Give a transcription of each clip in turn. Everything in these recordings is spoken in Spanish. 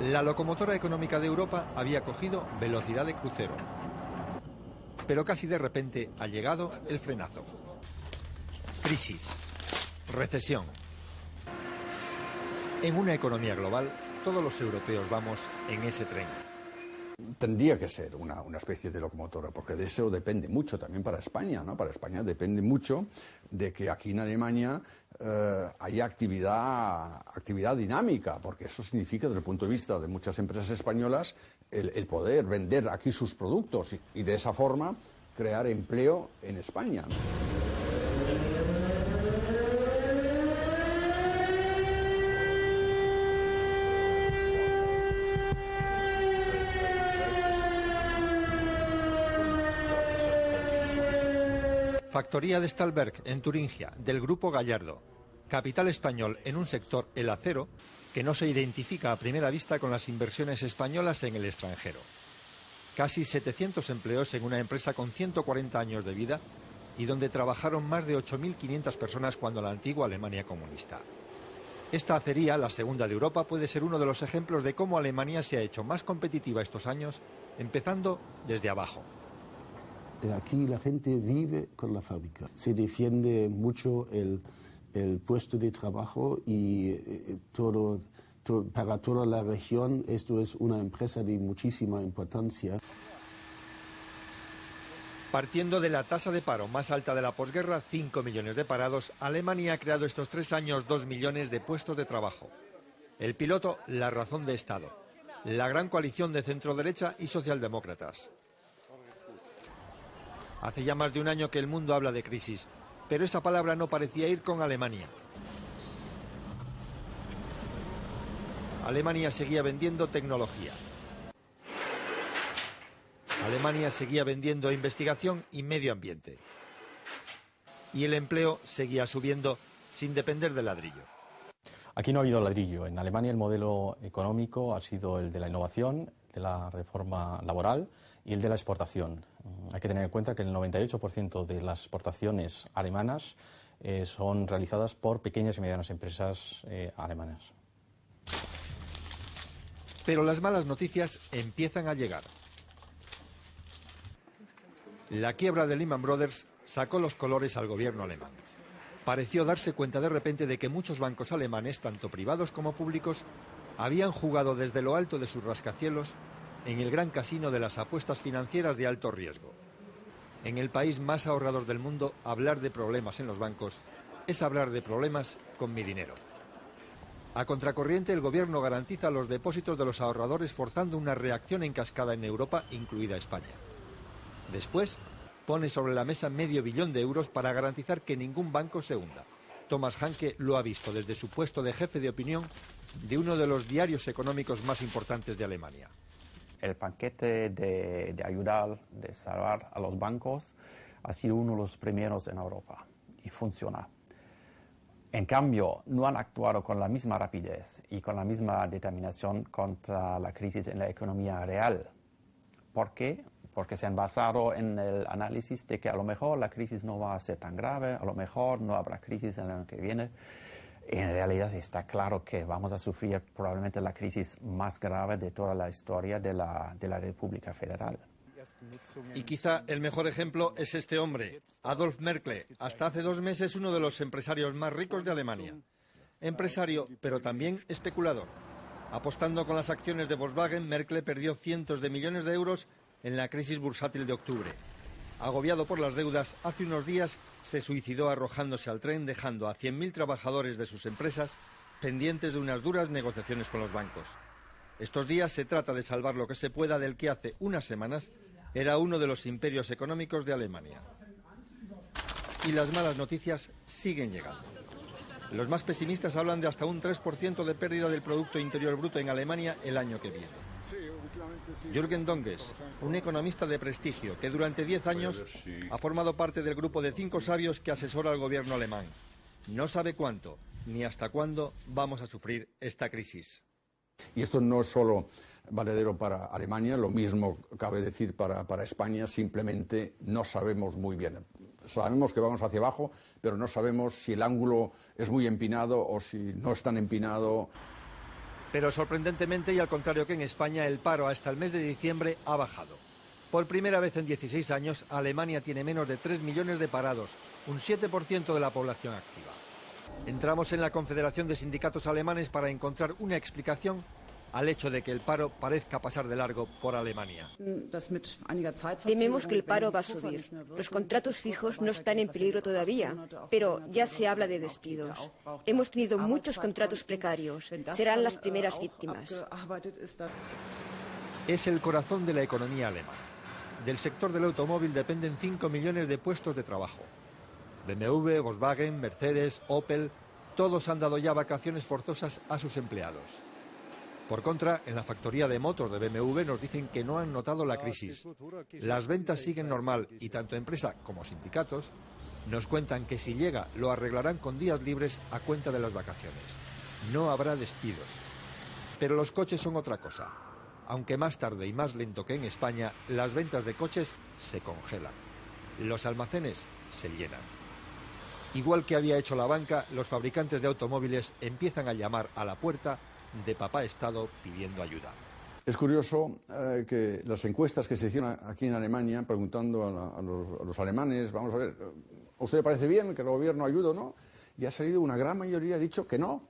La locomotora económica de Europa había cogido velocidad de crucero. Pero casi de repente ha llegado el frenazo. Crisis. Recesión. En una economía global, todos los europeos vamos en ese tren. Tendría que ser una especie de locomotora, porque de eso depende mucho también para España, ¿no? Para España depende mucho de que aquí en Alemania haya actividad dinámica, porque eso significa, desde el punto de vista de muchas empresas españolas, el poder vender aquí sus productos y de esa forma crear empleo en España, ¿no? Factoría de Stahlberg, en Turingia, del Grupo Gallardo. Capital español en un sector, el acero, que no se identifica a primera vista con las inversiones españolas en el extranjero. Casi 700 empleos en una empresa con 140 años de vida y donde trabajaron más de 8.500 personas cuando la antigua Alemania comunista. Esta acería, la segunda de Europa, puede ser uno de los ejemplos de cómo Alemania se ha hecho más competitiva estos años, empezando desde abajo. Aquí la gente vive con la fábrica, se defiende mucho el puesto de trabajo y para toda la región esto es una empresa de muchísima importancia. Partiendo de la tasa de paro más alta de la posguerra, 5 millones de parados, Alemania ha creado estos 3 años 2 millones de puestos de trabajo. El piloto, la razón de Estado, la gran coalición de centro-derecha y socialdemócratas. Hace ya más de un año que el mundo habla de crisis, pero esa palabra no parecía ir con Alemania. Alemania seguía vendiendo tecnología. Alemania seguía vendiendo investigación y medio ambiente. Y el empleo seguía subiendo sin depender del ladrillo. Aquí no ha habido ladrillo. En Alemania el modelo económico ha sido el de la innovación, de la reforma laboral y el de la exportación. Hay que tener en cuenta que el 98% de las exportaciones alemanas son realizadas por pequeñas y medianas empresas alemanas. Pero las malas noticias empiezan a llegar. La quiebra de Lehman Brothers sacó los colores al gobierno alemán. Pareció darse cuenta de repente de que muchos bancos alemanes, tanto privados como públicos, habían jugado desde lo alto de sus rascacielos en el gran casino de las apuestas financieras de alto riesgo. En el país más ahorrador del mundo, hablar de problemas en los bancos es hablar de problemas con mi dinero. A contracorriente, el gobierno garantiza los depósitos de los ahorradores forzando una reacción en cascada en Europa, incluida España. Después, pone sobre la mesa $500 millones para garantizar que ningún banco se hunda. Thomas Hanke lo ha visto desde su puesto de jefe de opinión de uno de los diarios económicos más importantes de Alemania. El paquete de ayudar, de salvar a los bancos, ha sido uno de los primeros en Europa y funciona. En cambio, no han actuado con la misma rapidez y con la misma determinación contra la crisis en la economía real. ¿Por qué? Porque se han basado en el análisis de que a lo mejor la crisis no va a ser tan grave, a lo mejor no habrá crisis el año que viene. En realidad está claro que vamos a sufrir probablemente la crisis más grave de toda la historia de la República Federal. Y quizá el mejor ejemplo es este hombre, Adolf Merkle, hasta hace 2 meses uno de los empresarios más ricos de Alemania. Empresario, pero también especulador. Apostando con las acciones de Volkswagen, Merkle perdió cientos de millones de euros en la crisis bursátil de octubre. Agobiado por las deudas, hace unos días se suicidó arrojándose al tren, dejando a 100.000 trabajadores de sus empresas pendientes de unas duras negociaciones con los bancos. Estos días se trata de salvar lo que se pueda del que hace unas semanas era uno de los imperios económicos de Alemania. Y las malas noticias siguen llegando. Los más pesimistas hablan de hasta un 3% de pérdida del Producto Interior Bruto en Alemania el año que viene. Jürgen Donges, un economista de prestigio que durante 10 años ha formado parte del grupo de 5 sabios que asesora al gobierno alemán. No sabe cuánto ni hasta cuándo vamos a sufrir esta crisis. Y esto no es solo valedero para Alemania, lo mismo cabe decir para España, simplemente no sabemos muy bien. sabemos que vamos hacia abajo, pero no sabemos si el ángulo es muy empinado o si no es tan empinado. Pero sorprendentemente, y al contrario que en España, el paro hasta el mes de diciembre ha bajado. Por primera vez en 16 años, Alemania tiene menos de 3 millones de parados, un 7% de la población activa. Entramos en la Confederación de Sindicatos Alemanes para encontrar una explicación al hecho de que el paro parezca pasar de largo por Alemania. Tememos que el paro va a subir. Los contratos fijos no están en peligro todavía, pero ya se habla de despidos. Hemos tenido muchos contratos precarios. Serán las primeras víctimas. Es el corazón de la economía alemana. Del sector del automóvil dependen 5 millones de puestos de trabajo. BMW, Volkswagen, Mercedes, Opel, todos han dado ya vacaciones forzosas a sus empleados. Por contra, en la factoría de motos de BMW nos dicen que no han notado la crisis. Las ventas siguen normal y tanto empresa como sindicatos nos cuentan que si llega lo arreglarán con días libres a cuenta de las vacaciones. No habrá despidos. Pero los coches son otra cosa. Aunque más tarde y más lento que en España, las ventas de coches se congelan. Los almacenes se llenan. Igual que había hecho la banca, los fabricantes de automóviles empiezan a llamar a la puerta de papá Estado pidiendo ayuda. Es curioso que las encuestas que se hicieron aquí en Alemania, preguntando a los alemanes, vamos a ver, ¿a usted le parece bien que el gobierno ayude o no? Y ha salido una gran mayoría, ha dicho que no.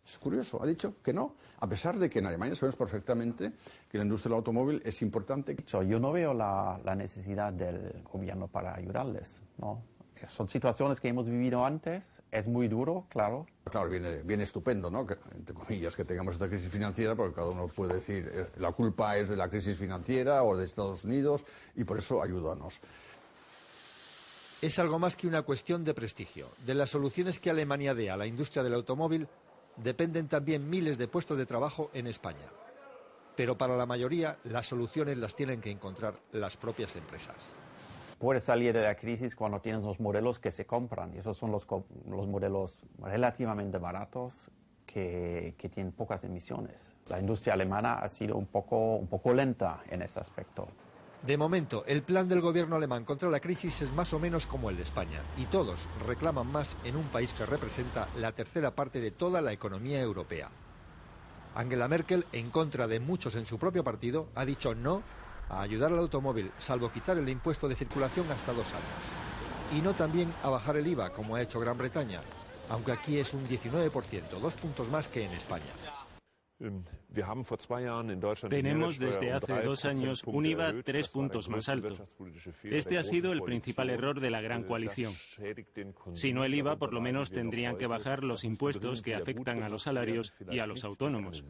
Es curioso, ha dicho que no, a pesar de que en Alemania sabemos perfectamente que la industria del automóvil es importante. Yo no veo la necesidad del gobierno para ayudarles, ¿no? Son situaciones que hemos vivido antes, es muy duro, claro. Claro, viene estupendo, ¿no? Que, entre comillas, que tengamos esta crisis financiera, porque cada uno puede decir la culpa es de la crisis financiera o de Estados Unidos y por eso ayúdanos. Es algo más que una cuestión de prestigio. De las soluciones que Alemania dé a la industria del automóvil dependen también miles de puestos de trabajo en España. Pero para la mayoría, las soluciones las tienen que encontrar las propias empresas. Puedes salir de la crisis cuando tienes los modelos que se compran, y esos son los modelos relativamente baratos que tienen pocas emisiones. La industria alemana ha sido un poco lenta en ese aspecto. De momento, el plan del gobierno alemán contra la crisis es más o menos como el de España, y todos reclaman más en un país que representa la tercera parte de toda la economía europea. Angela Merkel, en contra de muchos en su propio partido, ha dicho no a ayudar al automóvil, salvo quitar el impuesto de circulación hasta 2 años. Y no también a bajar el IVA, como ha hecho Gran Bretaña, aunque aquí es un 19%, 2 puntos más que en España. Tenemos desde hace 2 años un IVA 3 puntos más alto. Este ha sido el principal error de la gran coalición. Si no el IVA, por lo menos tendrían que bajar los impuestos que afectan a los salarios y a los autónomos.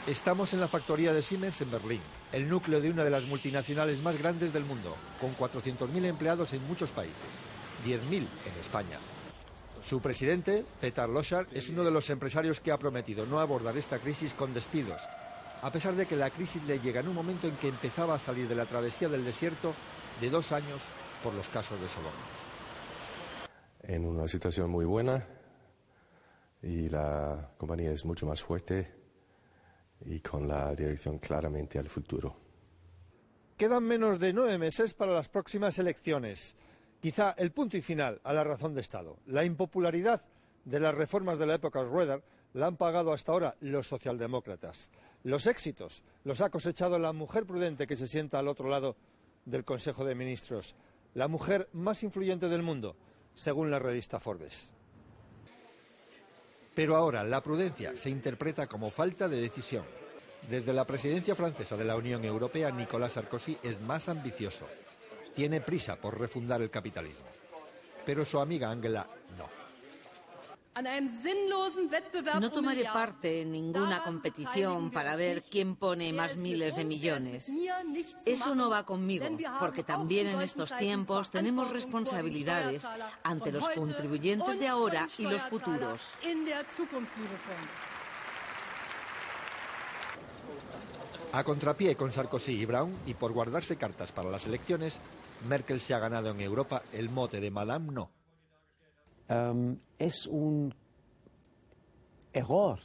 Estamos en la factoría de Siemens en Berlín, el núcleo de una de las multinacionales más grandes del mundo, con 400.000 empleados en muchos países, 10.000 en España. Su presidente, Peter Loschar, es uno de los empresarios que ha prometido no abordar esta crisis con despidos, a pesar de que la crisis le llega en un momento en que empezaba a salir de la travesía del desierto de 2 años por los casos de sobornos. En una situación muy buena y la compañía es mucho más fuerte y con la dirección claramente al futuro. Quedan menos de 9 meses para las próximas elecciones. Quizá el punto y final a la razón de Estado. La impopularidad de las reformas de la época Schröder la han pagado hasta ahora los socialdemócratas. Los éxitos los ha cosechado la mujer prudente que se sienta al otro lado del Consejo de Ministros, la mujer más influyente del mundo, según la revista Forbes. Pero ahora la prudencia se interpreta como falta de decisión. Desde la presidencia francesa de la Unión Europea, Nicolas Sarkozy es más ambicioso. Tiene prisa por refundar el capitalismo. Pero su amiga Angela no. No tomaré parte en ninguna competición para ver quién pone más miles de millones. Eso no va conmigo, porque también en estos tiempos tenemos responsabilidades ante los contribuyentes de ahora y los futuros. A contrapié con Sarkozy y Brown, y por guardarse cartas para las elecciones, Merkel se ha ganado en Europa el mote de Madame No. Es un error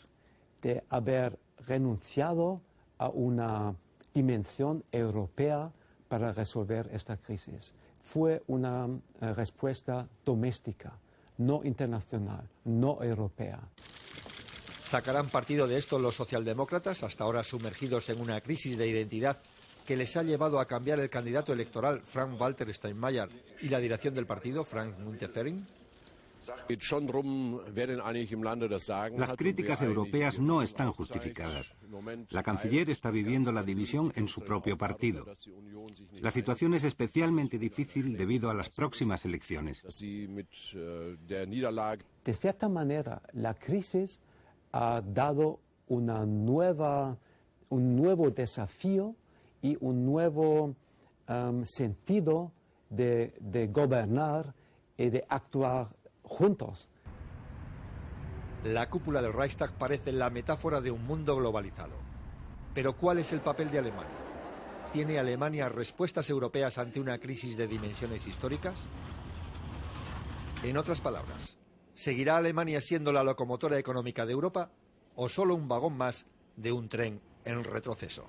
de haber renunciado a una dimensión europea para resolver esta crisis. Fue una respuesta doméstica, no internacional, no europea. ¿Sacarán partido de esto los socialdemócratas, hasta ahora sumergidos en una crisis de identidad que les ha llevado a cambiar el candidato electoral Frank-Walter Steinmeier y la dirección del partido, Frank Müntefering? Las críticas europeas no están justificadas. La canciller está viviendo la división en su propio partido. La situación es especialmente difícil debido a las próximas elecciones. De cierta manera, la crisis ha dado un nuevo desafío y un nuevo sentido de gobernar y de actuar juntos. La cúpula del Reichstag parece la metáfora de un mundo globalizado. Pero ¿cuál es el papel de Alemania? ¿Tiene Alemania respuestas europeas ante una crisis de dimensiones históricas? En otras palabras, ¿seguirá Alemania siendo la locomotora económica de Europa o solo un vagón más de un tren en retroceso?